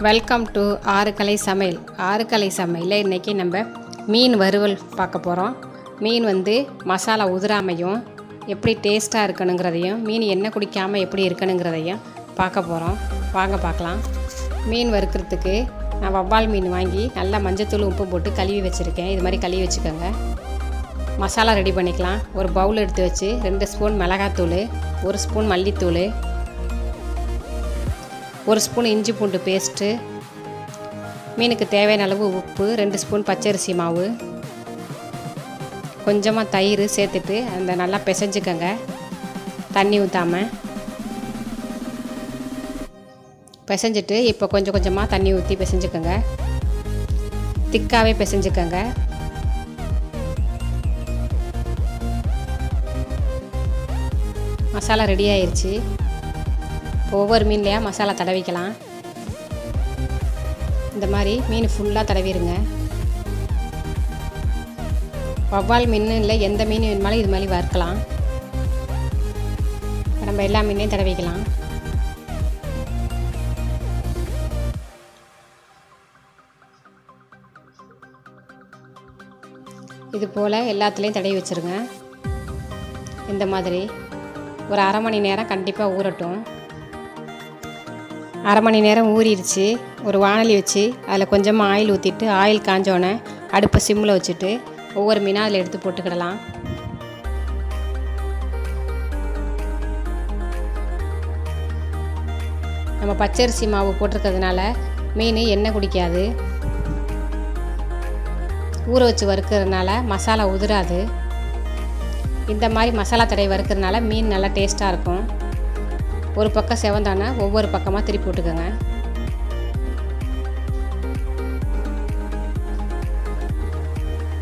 Welcome to ஆறுக்கலை சமையல். ஆறுக்கலை சமையலில் இன்றைக்கி நம்ம மீன் வறுவல் பார்க்க போகிறோம். மீன் மசாலா உதிராமையும் எப்படி டேஸ்ட்டாக இருக்கணுங்கிறதையும் மீன் எண்ணெய் குடிக்காமல் எப்படி இருக்கணுங்கிறதையும் பார்க்க போகிறோம். வாங்க பார்க்கலாம். மீன் வறுக்கிறதுக்கு நான் வவ்வால் மீன் வாங்கி நல்லா மஞ்சத்தூள் உப்பு போட்டு கழுவி வச்சுருக்கேன். இது மாதிரி கழுவி வச்சுக்கோங்க. மசாலா ரெடி பண்ணிக்கலாம். ஒரு பவுல் எடுத்து வச்சு 2 ஸ்பூன் மிளகாத்தூள், 1 ஸ்பூன் மல்லித்தூள், 1 ஸ்பூன் இஞ்சி பூண்டு பேஸ்ட்டு, மீனுக்கு தேவையான அளவு உப்பு, 2 ஸ்பூன் பச்சரிசி மாவு, கொஞ்சமாக தயிர் சேர்த்துட்டு அந்த நல்லா பிசைஞ்சுக்கங்க. தண்ணி ஊற்றாமல் பிசைஞ்சிட்டு இப்போ கொஞ்சம் கொஞ்சமாக தண்ணி ஊற்றி பிசைஞ்சுக்கங்க. திக்காகவே பிசைஞ்சுக்கங்க. மசாலா ரெடி ஆயிடுச்சு. ஒவ்வொரு மீன்லையாக மசாலா தடவிக்கலாம். இந்த மாதிரி மீன் ஃபுல்லாக தடவிடுங்க. வவ்வால் மீன் இல்லை, எந்த மீன் வேணுமாலும் இது மாதிரி வறுக்கலாம். நம்ம எல்லா மீனையும் தடவிக்கலாம். இது போல் எல்லாத்துலேயும் தடவி வச்சுருங்க. இந்த மாதிரி ஒரு அரை மணி நேரம் கண்டிப்பாக ஊறட்டும். அரை மணி நேரம் ஊறிடுச்சு. ஒரு வாணலி வச்சு அதில் கொஞ்சமாக ஆயில் ஊற்றிட்டு ஆயில் காஞ்சோன்னே அடுப்பை சிம்மில் வச்சுட்டு ஒவ்வொரு மீனாக அதில் எடுத்து போட்டுக்கிடலாம். நம்ம பச்சரிசி மாவு போட்டிருக்கிறதுனால மீன் எண்ணெய் குடிக்காது. ஊற வச்சு வறுக்கிறதுனால மசாலா உதிராது. இந்த மாதிரி மசாலா தடவை வறுக்கிறதுனால மீன் நல்லா டேஸ்ட்டாக இருக்கும். ஒரு பக்கம் செவந்தானே ஒவ்வொரு பக்கமாக திருப்பி விட்டுக்கோங்க.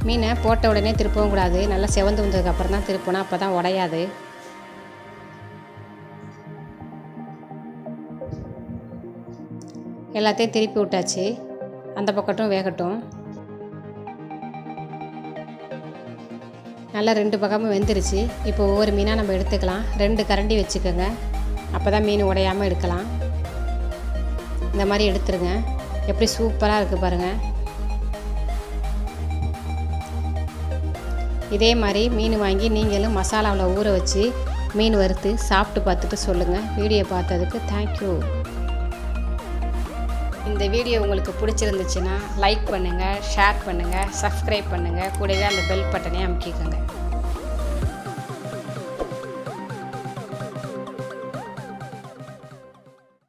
மீனை போட்ட உடனே திருப்பவும் கூடாது. நல்லா செவந்து வந்ததுக்கப்புறம் தான் திருப்பணும். அப்போ தான் உடையாது. எல்லாத்தையும் திருப்பி விட்டாச்சு. அந்த பக்கட்டும் வேகட்டும். நல்லா 2 பக்கமும் வெந்துருச்சு. இப்போ ஒவ்வொரு மீனாக நம்ம எடுத்துக்கலாம். 2 கரண்டி வச்சுக்கோங்க. அப்போ தான் மீன் உடையாமல் எடுக்கலாம். இந்த மாதிரி எடுத்துருங்க. எப்படி சூப்பராக இருக்குது பாருங்கள். இதே மாதிரி மீன் வாங்கி நீங்களும் மசாலாவில் ஊற வச்சு மீன் வறுத்து சாப்பிட்டு பார்த்துட்டு சொல்லுங்கள். வீடியோ பார்த்ததுக்கு தேங்க்யூ. இந்த வீடியோ உங்களுக்கு பிடிச்சிருந்துச்சுன்னா லைக் பண்ணுங்கள், ஷேர் பண்ணுங்கள், சப்ஸ்கிரைப் பண்ணுங்கள். கூடவே அந்த பெல் பட்டனை அமுக்கிக்கோங்க.